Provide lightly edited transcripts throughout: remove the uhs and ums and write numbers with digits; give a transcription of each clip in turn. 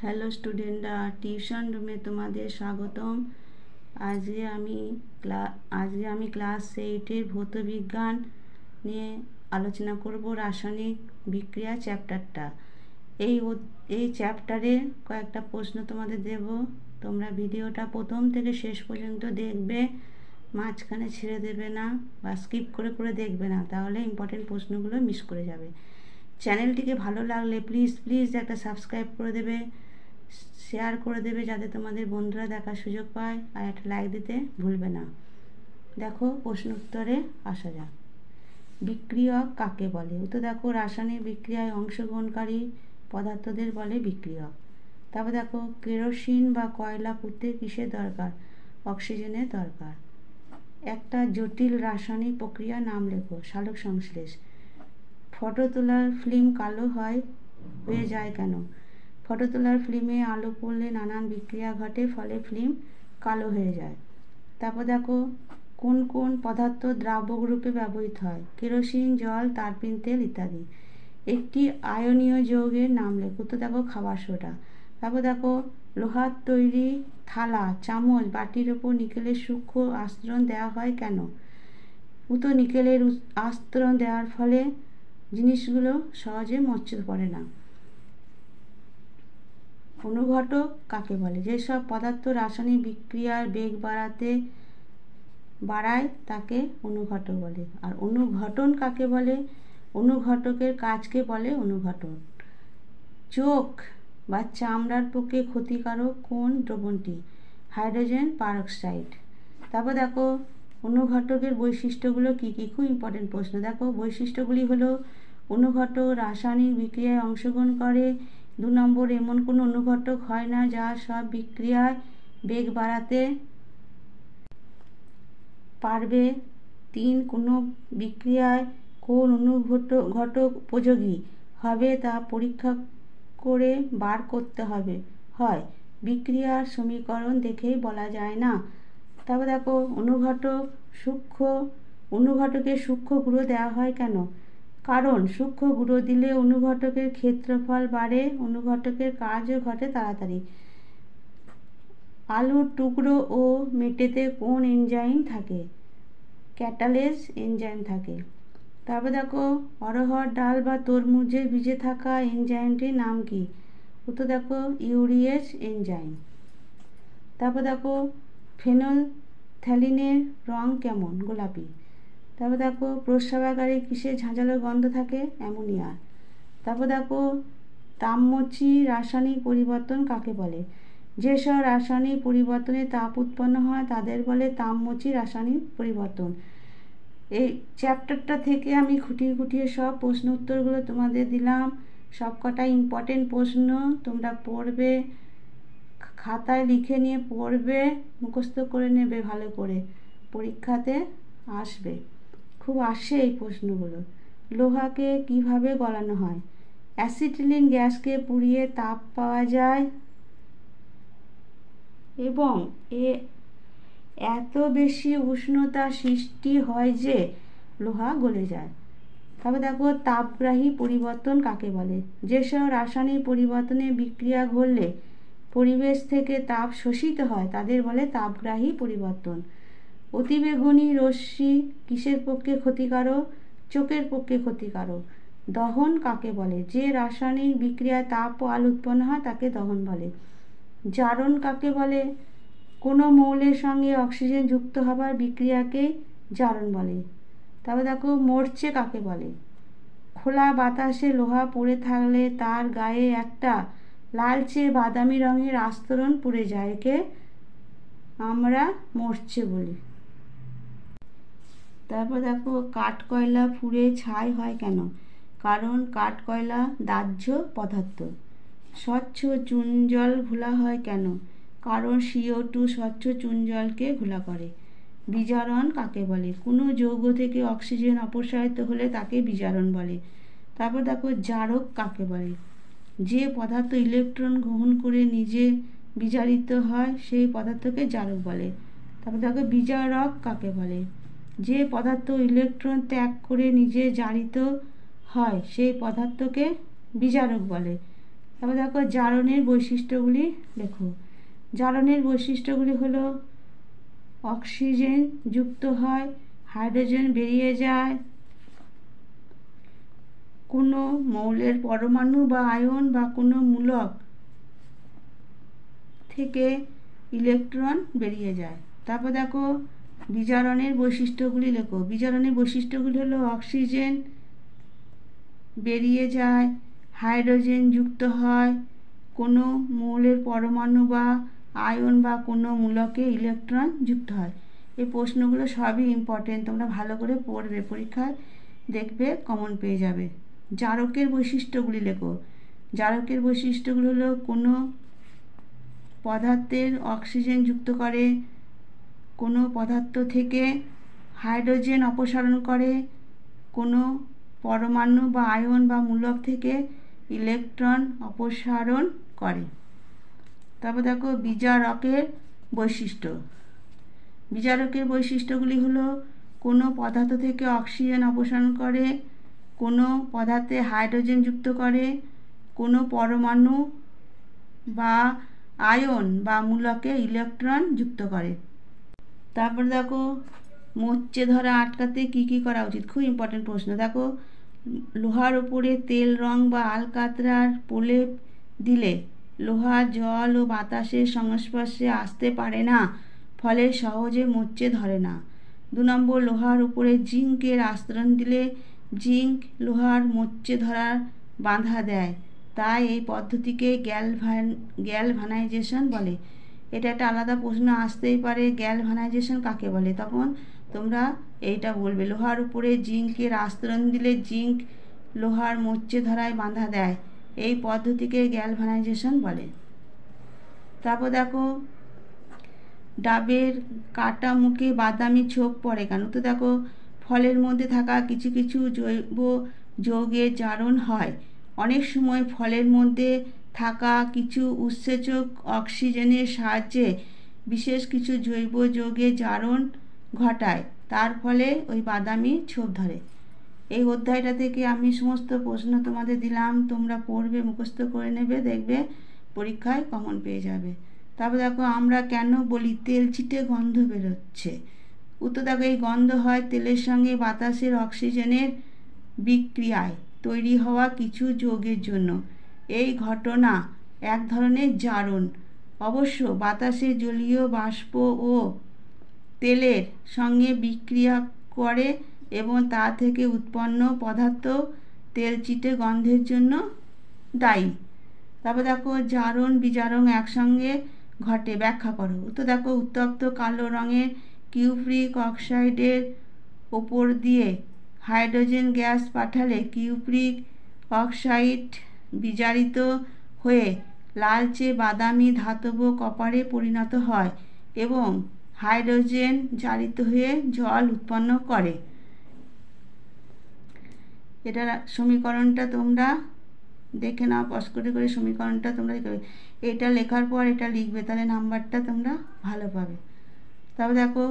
Hello স্টুডেন্টরা, tuition রুমে তোমাদের স্বাগতম। আজকে আমি ক্লাস 8-এর ভৌতবিজ্ঞান নিয়ে আলোচনা করব, রাসায়নিক বিক্রিয়া চ্যাপ্টারটা। এই চ্যাপ্টারে কয়েকটা প্রশ্ন তোমাদের দেব। তোমরা ভিডিওটা প্রথম থেকে শেষ পর্যন্ত দেখবে, মাঝখানে ছেড়ে দেবে না বা স্কিপ করে করে দেখবে না, তাহলে ইম্পর্টেন্ট প্রশ্নগুলো মিস করে যাবে। চ্যানেলটিকে ভালো লাগলে প্লিজ একটা সাবস্ক্রাইব করে দেবে, শেয়ার করে দেবে যাতে তোমাদের বন্ধুরা দেখার সুযোগ পায়, আর একটা লাইক দিতে ভুলবে না। দেখো, প্রশ্ন উত্তরে আসা যাক। বিক্রিয়ক কাকে বলে? তো দেখো, রাসায়নিক বিক্রিয়ায় অংশগ্রহণকারী পদার্থদের বলে বিক্রিয়ক। তারপর দেখো, কেরোসিন বা কয়লা পুড়তে কিসের দরকার? অক্সিজেনের দরকার। একটা জটিল রাসায়নিক প্রক্রিয়ার নাম লেখো। সালোক সংশ্লেষ। ফটো তোলার ফিল্ম কালো হয়ে যায় কেন? ফটো তোলার ফিল্মে আলো পড়লে নানান বিক্রিয়া ঘটে, ফলে ফিল্ম কালো হয়ে যায়। তারপর দেখো, কোন কোন পদার্থ দ্রাবক রূপে ব্যবহৃত হয়? কেরোসিন, জল, তারপিন তেল ইত্যাদি। একটি আয়নীয় যৌগের নাম লেখো। তো দেখো, খাবার সোডা। তারপর দেখো, লোহার তৈরি থালা, চামচ, বাটির ওপর নিকেলের সূক্ষ্ম আস্তরণ দেওয়া হয় কেন? নিকেলের আস্তরণ দেওয়ার ফলে জিনিসগুলো সহজে মরচে পড়ে না। অনুঘটক কাকে বলে? যেসব পদার্থ রাসায়নিক বিক্রিয়ার বেগ বাড়ায় তাকে অনুঘটক বলে। আর অনুঘটন কাকে বলে? অনুঘটকের কাজকে বলে অনুঘটন। চোখ বা চামড়ার পক্ষে ক্ষতিকারক কোন দ্রবণটি? Hydrogen peroxide. তারপর দেখো, অনুঘটকের বৈশিষ্ট্যগুলো কী কী? খুব ইম্পর্টেন্ট প্রশ্ন। দেখো, বৈশিষ্ট্যগুলি হলো: অনুঘটক রাসায়নিক বিক্রিয়ায় অংশগ্রহণ করে। 2 নম্বর, এমন কোনো অনুঘটক হয় না যা সব বিক্রিয়ায় বেগ বাড়াতে পারবে। 3, কোনো বিক্রিয়ায় কোন অনুঘটক উপযোগী হবে তা পরীক্ষা করে বার করতে হয়। বিক্রিয়ার সমীকরণ দেখেই বলা যায় না। তারপর দেখো, অনুঘটকে সূক্ষ্ম গুঁড়ো দেওয়া হয় কেন? কারণ সূক্ষ্ম গুঁড়ো দিলে অনুঘটকের ক্ষেত্রফল বাড়ে, অনুঘটকের কাজও ঘটে তাড়াতাড়ি। আলুর টুকরো ও মেটেতে কোন এনজাইম থাকে? ক্যাটালেজ এনজাইম থাকে। তারপর দেখো, অড়হর ডাল বা তরমুজের বীজে থাকা এনজাইমটির নাম কি? উত্তর দেখো, ইউরিয়েজ এনজাইম। তারপর দেখো, ফেনলফথ্যালিনের রং কেমন? গোলাপি। তারপর দেখো, প্রস্রাবাগারে কিসের ঝাঁঝালো গন্ধ থাকে? অ্যামোনিয়ার। তারপর দেখো, তাপমোচী রাসায়নিক পরিবর্তন কাকে বলে? যেসব রাসায়নিক পরিবর্তনে তাপ উৎপন্ন হয় তাদের বলে তাপমোচী রাসায়নিক পরিবর্তন। এই চ্যাপ্টারটা থেকে আমি খুঁটিয়ে সব প্রশ্ন উত্তরগুলো তোমাদের দিলাম। সবকটা ইম্পর্টেন্ট প্রশ্ন তোমরা পড়বে, খাতায় লিখে নিয়ে পড়বে, মুখস্থ করে নেবে ভালো করে, পরীক্ষাতে আসবে। খুব আসে এই প্রশ্নগুলো। লোহাকে কিভাবে গলানো হয়? অ্যাসিটিলিন গ্যাসকে পুড়িয়ে তাপ পাওয়া যায় এবং এত বেশি উষ্ণতা সৃষ্টি হয় যে লোহা গলে যায়। তবে দেখো, তাপগ্রাহী পরিবর্তন কাকে বলে? যেসব রাসায়নিক পরিবর্তনে বিক্রিয়া ঘটলে পরিবেশ থেকে তাপ শোষিত হয় তাদের বলে তাপগ্রাহী পরিবর্তন। অতিবেগুনি রশ্মি কিসের পক্ষে ক্ষতিকারক? চোখের পক্ষে ক্ষতিকারক। দহন কাকে বলে? যে রাসায়নিক বিক্রিয়ায় তাপ ও আলো উৎপন্ন হয় তাকে দহন বলে। জারণ কাকে বলে? কোনো মৌলের সঙ্গে অক্সিজেন যুক্ত হবার বিক্রিয়াকে জারণ বলে। তবে দেখো, মরচে কাকে বলে? খোলা বাতাসে লোহা পড়ে থাকলে তার গায়ে একটা লালচে বাদামি রঙের আস্তরণ পড়ে যায়, একে আমরা মরচে বলি। তারপর দেখো, কাঠকয়লা পুড়ে ছাই হয় কেন? কারণ কাঠকয়লা দাহ্য পদার্থ। স্বচ্ছ চুন জল ঘোলা হয় কেন? কারণ CO2 স্বচ্ছ চুন জলকে ঘোলা করে। বিজারণ কাকে বলে? কোনো যৌগ থেকে অক্সিজেন অপসারিত হলে তাকে বিজারণ বলে। তারপর দেখো, জারক কাকে বলে? যে পদার্থ ইলেকট্রন গ্রহণ করে নিজে বিজারিত হয় সেই পদার্থকে জারক বলে। তারপর দেখো, বিজারক কাকে বলে? যে পদার্থ ইলেকট্রন ত্যাগ করে নিজে জারিত হয় সেই পদার্থকে বিজারক বলে। তারপর দেখো জারণের বৈশিষ্ট্যগুলি লেখো। জারণের বৈশিষ্ট্যগুলি হলো অক্সিজেন যুক্ত হয়, হাইড্রোজেন বেরিয়ে যায়, কোনো মৌলের পরমাণু বা আয়ন বা কোনো মূলক থেকে ইলেকট্রন বেরিয়ে যায়। তারপর দেখো বিজারণের বৈশিষ্ট্যগুলি লেখো। বিজারণের বৈশিষ্ট্যগুলি হলো অক্সিজেন বেরিয়ে যায়, হাইড্রোজেন যুক্ত হয়, কোনো মৌলের পরমাণু বা আয়ন বা কোনো মূলকে ইলেকট্রন যুক্ত হয়। এই প্রশ্নগুলো সবই ইম্পর্টেন্ট, তোমরা ভালো করে পড়বে, পরীক্ষায় দেখবে কমন পেয়ে যাবে। জারকের বৈশিষ্ট্যগুলি লেখো। জারকের বৈশিষ্ট্যগুলো হলো কোনো পদার্থের অক্সিজেন যুক্ত করে, কোনো পদার্থ থেকে হাইড্রোজেন অপসারণ করে, কোনো পরমাণু বা আয়ন বা মূলক থেকে ইলেকট্রন অপসারণ করে। তারপর দেখো বিজারকের বৈশিষ্ট্য। বিজারকের বৈশিষ্ট্যগুলি হলো কোনো পদার্থ থেকে অক্সিজেন অপসারণ করে, কোনো পদার্থে হাইড্রোজেন যুক্ত করে, কোনো পরমাণু বা আয়ন বা মূলকে ইলেকট্রন যুক্ত করে। তারপর দেখো মরচে ধরা আটকাতে কি কি করা উচিত, খুব ইম্পর্টেন্ট প্রশ্ন। দেখো লোহার উপরে তেল রং বা আলকাতরার প্রলেপ দিলে লোহা জল ও বাতাসের সংস্পর্শে আসতে পারে না, ফলে সহজে মরচে ধরে না। 2 নম্বর, লোহার উপরে জিঙ্কের আস্তরণ দিলে জিঙ্ক লোহার মরচে ধরার বাধা দেয়, তাই এই পদ্ধতিকে গ্যালভানাইজেশন বলে। এটা একটা আলাদা প্রশ্ন আসতেই পারে, গ্যালভানাইজেশন কাকে বলে, তখন তোমরা এইটা বলবে। লোহার উপরে জিঙ্কের আস্তরণ দিলে জিঙ্ক লোহার মরচে ধরায় বাধা দেয়, এই পদ্ধতিকে গ্যালভানাইজেশন বলে। তারপর দেখো ডাবের কাটা মুখে বাদামি ছোপ পড়ে কেন, তো দেখো ফলের মধ্যে থাকা কিছু কিছু জৈব যৌগের জারণ হয়। অনেক সময় ফলের মধ্যে থাকা কিছু উৎসেচক অক্সিজেনের সাহায্যে বিশেষ কিছু জৈব যৌগের জারণ ঘটায়, তার ফলে ওই বাদামি ছোপ ধরে। এই অধ্যায়টা থেকে আমি সমস্ত প্রশ্ন তোমাদের দিলাম, তোমরা পড়বে, মুখস্থ করে নেবে, দেখবে পরীক্ষায় কমন পেয়ে যাবে। তারপর দেখো আমরা কেন বলি তেল চিটে গন্ধ বেরোচ্ছে, উত্তর দেখো এই গন্ধ হয় তেলের সঙ্গে বাতাসের অক্সিজেনের বিক্রিয়ায় তৈরি হওয়া কিছু যৌগের জন্য। এই ঘটনা এক ধরনের জারণ। অবশ্য বাতাসে জলীয় বাষ্প ও তেলের সঙ্গে বিক্রিয়া করে এবং তা থেকে উৎপন্ন পদার্থ তেলচিটে গন্ধের জন্য দায়ী। তারপর দেখো জারণ বিজারণ একসঙ্গে ঘটে, ব্যাখ্যা করো। তো দেখো উত্তপ্ত কালো রঙের কিউপ্রিক অক্সাইডের ওপর দিয়ে হাইড্রোজেন গ্যাস পাঠালে কিউপ্রিক অক্সাইড বিজারিত হয়ে লালচে বাদামি ধাতব কপারে পরিণত হয় এবং হাইড্রোজেন জারিত হয়ে জল উৎপন্ন করে। এটার সমীকরণটা তোমরা দেখে নাও, পজ করে সমীকরণটা তোমরা লিখবে। এটা লেখার পর এটা লিখবে, তাহলে নাম্বারটা তোমরা ভালো পাবে। তারপর দেখো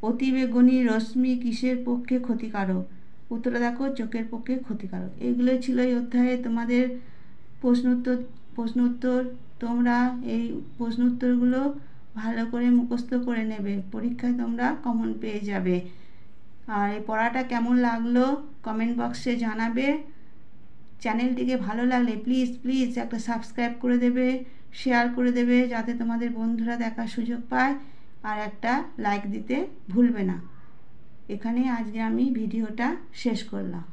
অতিবেগুনি রশ্মি কিসের পক্ষে ক্ষতিকারক, উত্তরটা দেখো চোখের পক্ষে ক্ষতিকারক। এগুলোই ছিল এই অধ্যায়ে তোমাদের প্রশ্ন উত্তর। তোমরা এই প্রশ্ন উত্তরগুলো ভালো করে মুখস্থ করে নেবে, পরীক্ষায় তোমরা কমন পেয়ে যাবে। আর এই পড়াটা কেমন লাগলো কমেন্ট বক্সে জানাবে। চ্যানেলটিকে ভালো লাগলে প্লিজ প্লিজ একটা সাবস্ক্রাইব করে দেবে, শেয়ার করে দেবে, যাতে তোমাদের বন্ধুরা দেখার সুযোগ পায়, আর একটা লাইক দিতে ভুলবে না। এখানে আজকে আমি ভিডিওটা শেষ করলাম।